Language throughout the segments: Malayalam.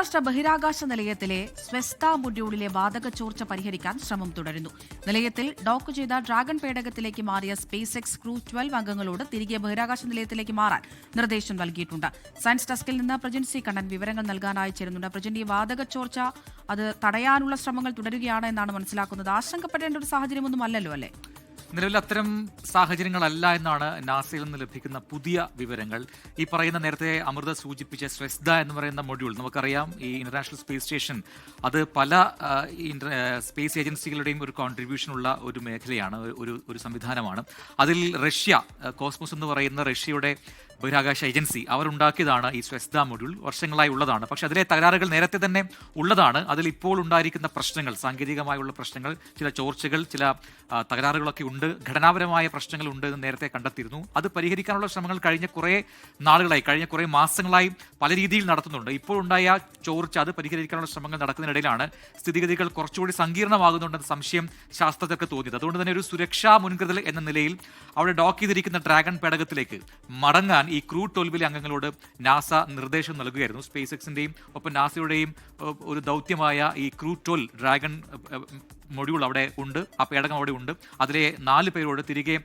അന്താരാഷ്ട്ര ബഹിരാകാശ നിലയത്തിലെ സ്വെസ്ത മൊഡ്യൂളിലെ വാതക ചോർച്ച പരിഹരിക്കാൻ ശ്രമം തുടരുന്നു. നിലയത്തിൽ ഡോക്ക് ചെയ്ത ഡ്രാഗൺ പേടകത്തിലേക്ക് മാറിയ സ്പേസ് എക്സ് ക്രൂ 12 അംഗങ്ങളോട് തിരികെ ബഹിരാകാശ നിലയത്തിലേക്ക് മാറാൻ നിർദ്ദേശം നൽകിയിട്ടുണ്ട്. സയൻസ് ഡെസ്കിൽ നിന്ന് പ്രജൻസി കണ്ണൻ വിവരങ്ങൾ നൽകാനായി ചേരുന്നുണ്ട്. പ്രജന്റ്, ഈ വാതക ചോർച്ച അത് തടയാനുള്ള ശ്രമങ്ങൾ തുടരുകയാണ് എന്നാണ് മനസ്സിലാക്കുന്നത്. ആശങ്കപ്പെടേണ്ട ഒരു സാഹചര്യമൊന്നും അല്ലല്ലോ, അല്ലേ? നിലവിൽ അത്തരം സാഹചര്യങ്ങളല്ല എന്നാണ് നാസയിൽ നിന്ന് ലഭിക്കുന്ന പുതിയ വിവരങ്ങൾ. ഈ പറയുന്ന നേരത്തെ അമൃത സൂചിപ്പിച്ച സ്വെസ്ത എന്ന് പറയുന്ന മൊഡ്യൂൾ, നമുക്കറിയാം ഈ ഇന്റർനാഷണൽ സ്പേസ് സ്റ്റേഷൻ അത് പല സ്പേസ് ഏജൻസികളുടെയും ഒരു കോൺട്രിബ്യൂഷൻ ഉള്ള ഒരു മേഖലയാണ്, ഒരു സംവിധാനമാണ്. അതിൽ റഷ്യ കോസ്മോസ് എന്ന് പറയുന്ന റഷ്യയുടെ ബഹിരാകാശ ഏജൻസി അവർ ഉണ്ടാക്കിയതാണ് ഈ സ്വെസ്ത മൊഡ്യൂൾ. വർഷങ്ങളായി ഉള്ളതാണ്. പക്ഷെ അതിലെ തകരാറുകൾ നേരത്തെ തന്നെ ഉള്ളതാണ്. അതിൽ ഇപ്പോൾ ഉണ്ടായിരിക്കുന്ന പ്രശ്നങ്ങൾ, സാങ്കേതികമായുള്ള പ്രശ്നങ്ങൾ, ചില ചോർച്ചകൾ, ചില തകരാറുകളൊക്കെ ഉണ്ട്, ഘടനാപരമായ പ്രശ്നങ്ങൾ ഉണ്ട് എന്ന് നേരത്തെ കണ്ടെത്തിയിരുന്നു. അത് പരിഹരിക്കാനുള്ള ശ്രമങ്ങൾ കഴിഞ്ഞ കുറേ നാളുകളായി, കഴിഞ്ഞ കുറേ മാസങ്ങളായി പല രീതിയിൽ നടത്തുന്നുണ്ട്. ഇപ്പോൾ ഉണ്ടായ ചോർച്ച അത് പരിഹരിക്കാനുള്ള ശ്രമങ്ങൾ നടക്കുന്നതിനിടയിലാണ് സ്ഥിതിഗതികൾ കുറച്ചുകൂടി സങ്കീർണമാകുന്നുണ്ടെന്ന സംശയം ശാസ്ത്രജ്ഞർക്ക് തോന്നിയത്. അതുകൊണ്ട് തന്നെ ഒരു സുരക്ഷാ മുൻകരുതൽ എന്ന നിലയിൽ അവിടെ ഡോക്ക് ചെയ്തിരിക്കുന്ന ഡ്രാഗൺ പേടകത്തിലേക്ക് മടങ്ങാൻ ഈ ക്രൂ 12 അംഗങ്ങളോട് നാസ നിർദ്ദേശം നൽകുകയായിരുന്നു. സ്പേസ് എക്സിന്റെയും ഒപ്പം നാസയുടെയും ഒരു ദൗത്യമായ ഈ ക്രൂ 12 ഡ്രാഗൺ മൊഡ്യൂൾ അവിടെ ഉണ്ട്, ആ പേടകം അവിടെ ഉണ്ട്. അതിലെ 4 പേരോട് തിരികെ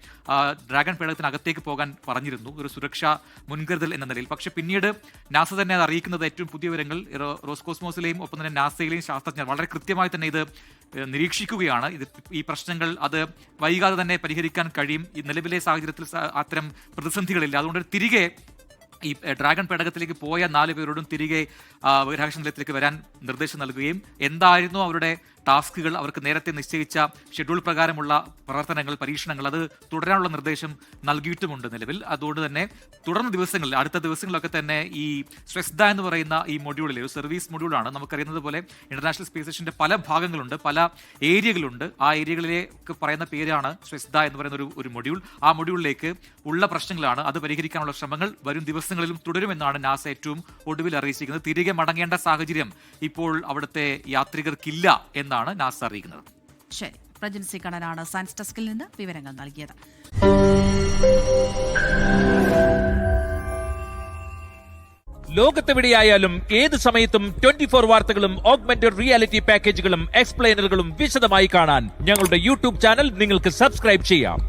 ഡ്രാഗൺ പേടകത്തിനകത്തേക്ക് പോകാൻ പറഞ്ഞിരുന്നു, ഒരു സുരക്ഷാ മുൻകരുതൽ എന്ന നിലയിൽ. പക്ഷെ പിന്നീട് നാസ തന്നെ അത് അറിയിക്കുന്നത് ഏറ്റവും പുതിയ വിവരങ്ങൾ റോസ്കോസ്മോസിലെയും ഒപ്പം തന്നെ നാസയിലെയും ശാസ്ത്രജ്ഞർ വളരെ കൃത്യമായി തന്നെ ഇത് നിരീക്ഷിക്കുകയാണ്. ഈ പ്രശ്നങ്ങൾ അത് വൈകാതെ തന്നെ പരിഹരിക്കാൻ കഴിയും. ഈ നിലവിലെ സാഹചര്യത്തിൽ അത്തരം പ്രതിസന്ധികളില്ല. അതുകൊണ്ട് തിരികെ ഈ ഡ്രാഗൺ പേടകത്തിലേക്ക് പോയ 4 പേരോടും തിരികെ ബഹിരാകാശ നിലയത്തിലേക്ക് വരാൻ നിർദ്ദേശം നൽകുകയും എന്തായിരുന്നു അവരുടെ ടാസ്കുകൾ, അവർക്ക് നേരത്തെ നിശ്ചയിച്ച ഷെഡ്യൂൾ പ്രകാരമുള്ള പ്രവർത്തനങ്ങൾ, പരീക്ഷണങ്ങൾ അത് തുടരാനുള്ള നിർദ്ദേശം നൽകിയിട്ടുമുണ്ട് നിലവിൽ. അതുകൊണ്ട് തന്നെ തുടർന്ന ദിവസങ്ങളിൽ, അടുത്ത ദിവസങ്ങളിലൊക്കെ തന്നെ ഈ സ്വെസ്ത എന്ന് പറയുന്ന ഈ മൊഡ്യൂളിലെ ഒരു സർവീസ് മൊഡ്യൂളാണ്. നമുക്കറിയുന്നത് പോലെ ഇന്റർനാഷണൽ സ്പേസ് സ്റ്റേഷന്റെ പല ഭാഗങ്ങളുണ്ട്, പല ഏരിയകളുണ്ട്. ആ ഏരിയകളിലേക്ക് പറയുന്ന പേരാണ് സ്വെസ്ത എന്ന് പറയുന്ന ഒരു മൊഡ്യൂൾ. ആ മൊഡ്യൂളിലേക്ക് ഉള്ള പ്രശ്നങ്ങളാണ്, അത് പരിഹരിക്കാനുള്ള ശ്രമങ്ങൾ വരും ദിവസങ്ങളിലും തുടരുമെന്നാണ് നാസ ഏറ്റവും ഒടുവിൽ അറിയിച്ചിരിക്കുന്നത്. തിരികെ മടങ്ങേണ്ട സാഹചര്യം ഇപ്പോൾ അവിടുത്തെ യാത്രികർക്കില്ല എന്നാണ് നാസ അറിയിക്കുന്നത്. ശരി, പ്രജൻസി കണ്ണനാണ് സയൻസ് ഡെസ്കിൽ നിന്ന് വിവരങ്ങൾ നൽകിയത്. ലോകത്തെവിടെയായാലും ഏത് സമയത്തും 24 വാർത്തകളും ഓഗ്മെന്റഡ് റിയാലിറ്റി പാക്കേജുകളും എക്സ്പ്ലെയിനറുകളും വിശദമായി കാണാൻ ഞങ്ങളുടെ യൂട്യൂബ് ചാനൽ നിങ്ങൾക്ക് സബ്സ്ക്രൈബ് ചെയ്യാം.